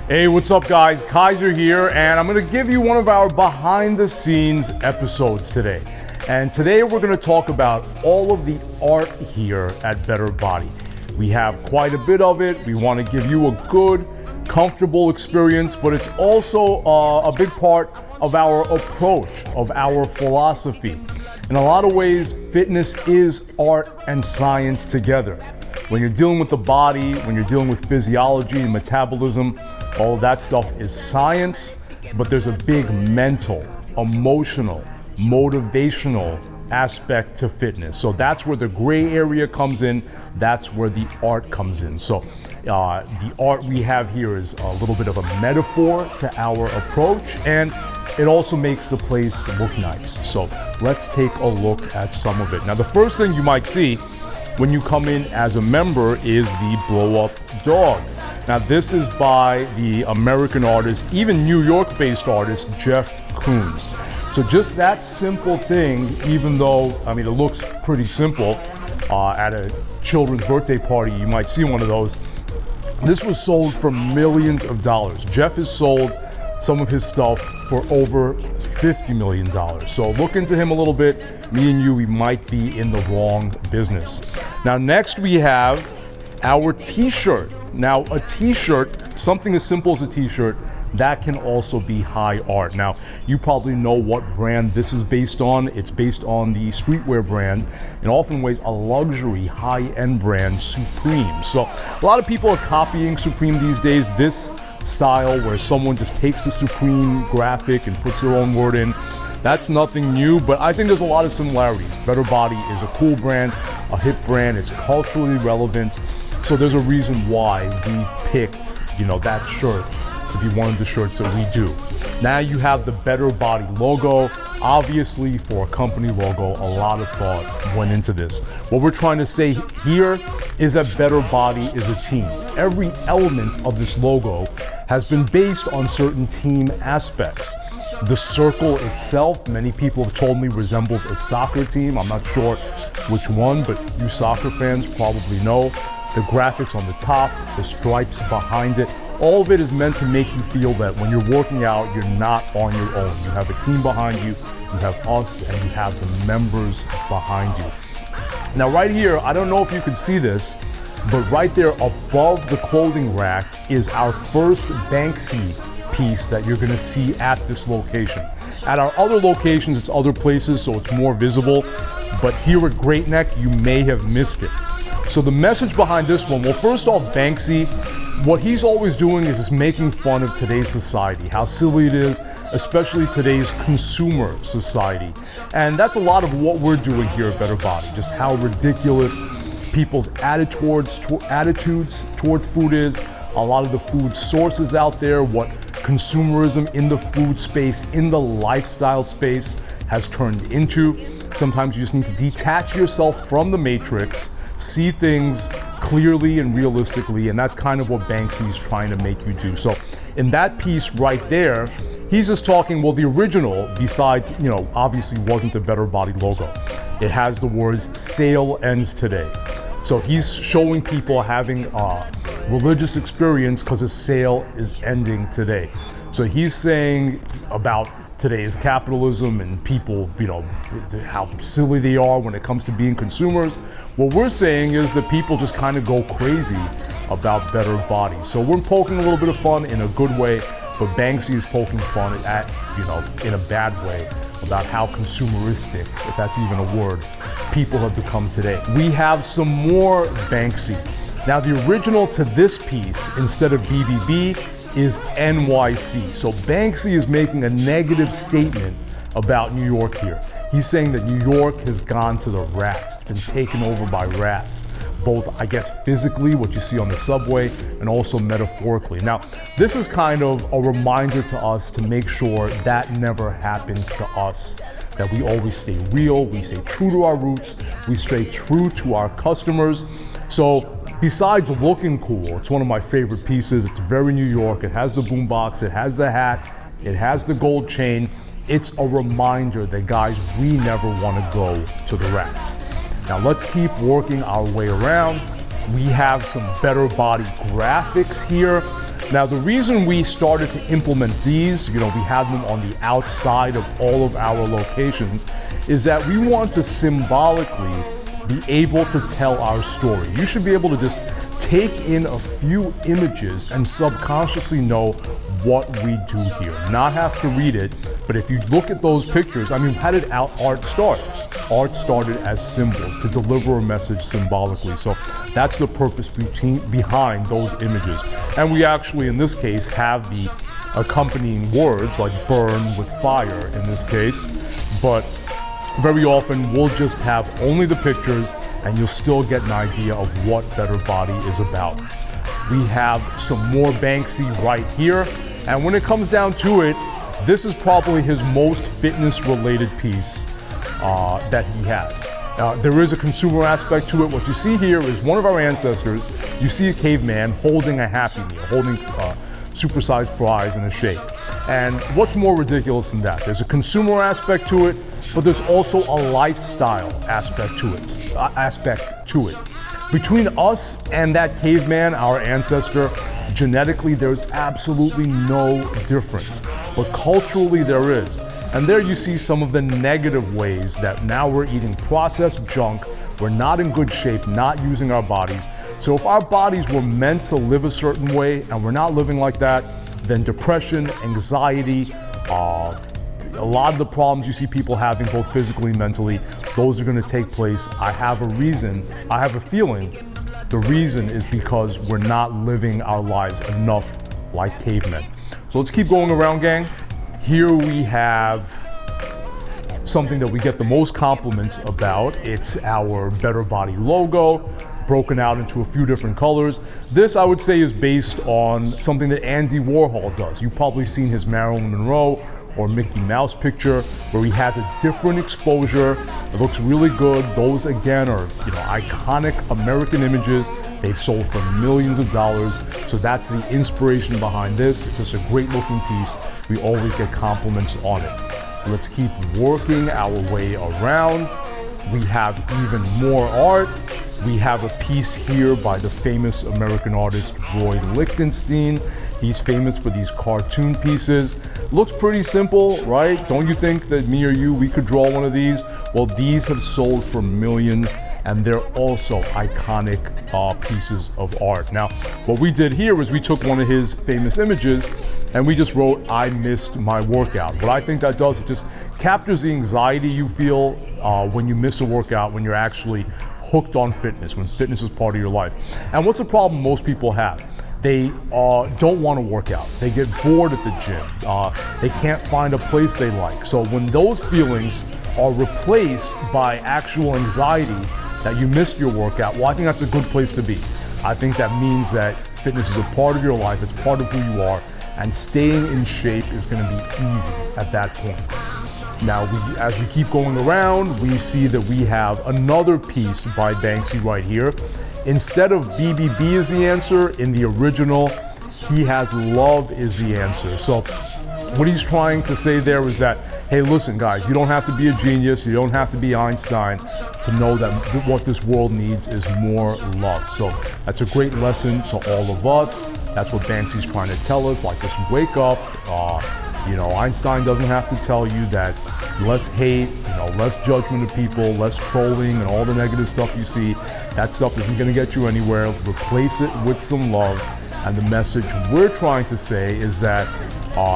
Hey, what's up guys? Kaiser here, and I'm going to give you one of our behind the scenes episodes today. And today we're going to talk about all of the art here at Better Body. We have quite a bit of it. We want to give you a good, comfortable experience, but it's also a big part of our approach, of our philosophy. In a lot of ways, fitness is art and science together. When you're dealing with the body, when you're dealing with physiology and metabolism, all of that stuff is science, but there's a big mental, emotional, motivational aspect to fitness. So that's where the gray area comes in. That's where the art comes in. So the art we have here is a little bit of a metaphor to our approach, and it also makes the place look nice. So let's take a look at some of it. Now, the first thing you might see when you come in as a member is the blow up dog. Now, this is by the American artist, even New York-based artist, Jeff Koons. So just that simple thing, even though, I mean, it looks pretty simple, at a children's birthday party, you might see one of those. This was sold for millions of dollars. Jeff has sold some of his stuff for over $50 million. So look into him a little bit. Me and you, we might be in the wrong business. Now, next we have our t-shirt. Now, a t-shirt, something as simple as a t-shirt, that can also be high art. Now, you probably know what brand this is based on. It's based on the streetwear brand, in often ways a luxury high-end brand, Supreme. So a lot of people are copying Supreme these days. This style where someone just takes the Supreme graphic and puts their own word in, that's nothing new, but I think there's a lot of similarities. Better Body is a cool brand, a hip brand, it's culturally relevant. So there's a reason why we picked, that shirt to be one of the shirts that we do. Now you have the Better Body logo. Obviously, for a company logo, a lot of thought went into this. What we're trying to say here is that Better Body is a team. Every element of this logo has been based on certain team aspects. The circle itself, many people have told me, resembles a soccer team. I'm not sure which one, but you soccer fans probably know. The graphics on the top, the stripes behind it, all of it is meant to make you feel that when you're working out, you're not on your own. You have a team behind you, you have us, and you have the members behind you. Now right here, I don't know if you can see this, but right there above the clothing rack is our first Banksy piece that you're gonna see at this location. At our other locations, it's other places, so it's more visible, but here at Great Neck, you may have missed it. So the message behind this one, well, first off, Banksy, what he's always doing is just making fun of today's society, how silly it is, especially today's consumer society. And that's a lot of what we're doing here at Better Body, just how ridiculous people's attitudes towards food is, a lot of the food sources out there, what consumerism in the food space, in the lifestyle space has turned into. Sometimes you just need to detach yourself from the matrix, see things clearly and realistically, and that's kind of what Banksy's trying to make you do. So in that piece right there, he's just talking, well, the original, besides, obviously wasn't a Better Body logo. It has the words, "Sale ends today." So he's showing people having a religious experience because a sale is ending today. So he's saying about today's capitalism and people, how silly they are when it comes to being consumers. What we're saying is that people just kind of go crazy about Better Body. So we're poking a little bit of fun in a good way, but Banksy is poking fun at, in a bad way about how consumeristic, if that's even a word, people have become today. We have some more Banksy. Now, the original to this piece, instead of BBB, is NYC. So Banksy is making a negative statement about New York here. He's saying that New York has gone to the rats. It's been taken over by rats, both, I guess, physically, what you see on the subway, and also metaphorically. Now, this is kind of a reminder to us to make sure that never happens to us, that we always stay real, we stay true to our roots, we stay true to our customers. So besides looking cool, it's one of my favorite pieces. It's very New York. It has the boombox, it has the hat, it has the gold chain. It's a reminder that, guys, we never want to go to the rats. Now let's keep working our way around. We have some Better Body graphics here. Now, the reason we started to implement these, we have them on the outside of all of our locations, is that we want to symbolically be able to tell our story. You should be able to just take in a few images and subconsciously know what we do here. Not have to read it, but if you look at those pictures, how did art start? Art started as symbols to deliver a message symbolically. So that's the purpose behind those images. And we actually, in this case, have the accompanying words like burn with fire in this case, but very often we'll just have only the pictures and you'll still get an idea of what Better Body is about. We have some more Banksy right here, and when it comes down to it, this is probably his most fitness-related piece that he has. There is a consumer aspect to it. What you see here is one of our ancestors. You see a caveman holding a Happy Meal, holding supersized fries in a shake. And what's more ridiculous than that? There's a consumer aspect to it, but there's also a lifestyle aspect to it. Between us and that caveman, our ancestor, genetically there's absolutely no difference, but culturally there is. And there you see some of the negative ways that now we're eating processed junk, we're not in good shape, not using our bodies. So if our bodies were meant to live a certain way and we're not living like that, then depression, anxiety, a lot of the problems you see people having both physically and mentally, those are going to take place. I have a feeling the reason is because we're not living our lives enough like cavemen. So let's keep going around, gang. Here we have something that we get the most compliments about. It's our Better Body logo, broken out into a few different colors. This, I would say, is based on something that Andy Warhol does. You've probably seen his Marilyn Monroe or Mickey Mouse picture where he has a different exposure. It looks really good. Those again are iconic American images. They've sold for millions of dollars. So that's the inspiration behind this. It's just a great looking piece. We always get compliments on it. Let's keep working our way around. We have even more art. We have a piece here by the famous American artist Roy Lichtenstein. He's famous for these cartoon pieces. Looks pretty simple, right? Don't you think that me or you, we could draw one of these? Well, these have sold for millions, and they're also iconic pieces of art. Now, what we did here was we took one of his famous images and we just wrote, "I missed my workout." What I think that does, it just captures the anxiety you feel when you miss a workout, when you're actually hooked on fitness, when fitness is part of your life. And what's the problem most people have? They don't want to work out. They get bored at the gym. They can't find a place they like. So when those feelings are replaced by actual anxiety that you missed your workout, well, I think that's a good place to be. I think that means that fitness is a part of your life. It's part of who you are. And staying in shape is going to be easy at that point. Now, as we keep going around, we see that we have another piece by Banksy right here. Instead of BBB is the answer, in the original, he has love is the answer. So what he's trying to say there is that, hey, listen, guys, you don't have to be a genius, you don't have to be Einstein to know that what this world needs is more love. So that's a great lesson to all of us. That's what Banksy's trying to tell us, like, just wake up. Einstein doesn't have to tell you that less hate, less judgment of people, less trolling and all the negative stuff you see, that stuff isn't going to get you anywhere. Replace it with some love. And the message we're trying to say is that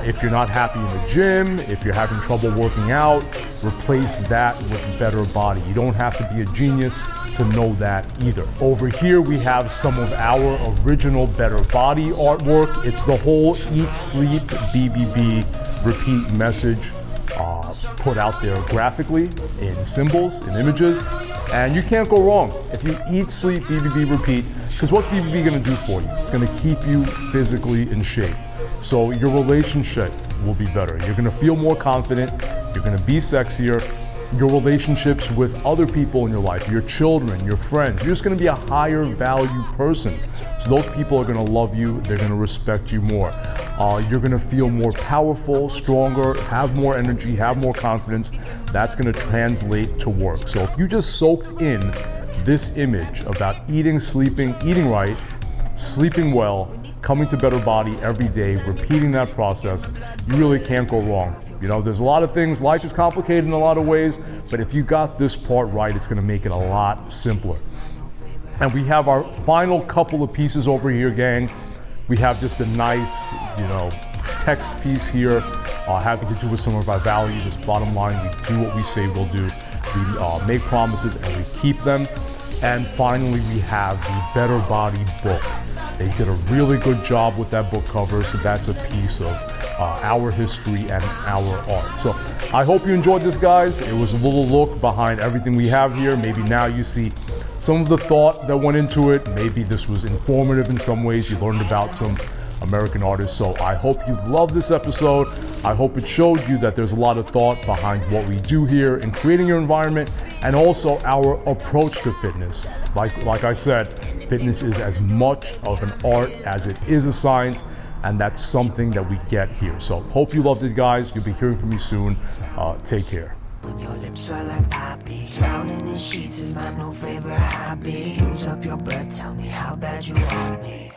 if you're not happy in the gym, if you're having trouble working out, replace that with Better Body. You don't have to be a genius to know that either. Over here we have some of our original Better Body artwork. It's the whole eat, sleep, BBB, repeat message put out there graphically in symbols, in images, and you can't go wrong if you eat, sleep, BBB, repeat, because what's BBB going to do for you? It's going to keep you physically in shape. So your relationship will be better. You're going to feel more confident. You're going to be sexier. Your relationships with other people in your life, your children, your friends, you're just going to be a higher value person. So those people are going to love you. They're going to respect you more. You're going to feel more powerful, stronger, have more energy, have more confidence. That's going to translate to work. So if you just soaked in this image about eating, sleeping, eating right, sleeping well, coming to Better Body every day, repeating that process, you really can't go wrong. You know, there's a lot of things, life is complicated in a lot of ways, but if you got this part right, it's gonna make it a lot simpler. And we have our final couple of pieces over here, gang. We have just a nice, text piece here having to do with some of our values. Just bottom line, we do what we say we'll do. We make promises and we keep them. And finally, we have the Better Body book. They did a really good job with that book cover, so that's a piece of our history and our art. So I hope you enjoyed this, guys. It was a little look behind everything we have here. Maybe now you see some of the thought that went into it. Maybe this was informative in some ways. You learned about some American artists. So I hope you loved this episode. I hope it showed you that there's a lot of thought behind what we do here in creating your environment and also our approach to fitness. Like I said, fitness is as much of an art as it is a science, and that's something that we get here. So hope you loved it, guys. You'll be hearing from me soon. Take care. When your lips are like poppy, drowning in sheets is my new favorite hobby. Use up your breath, tell me how bad you want me.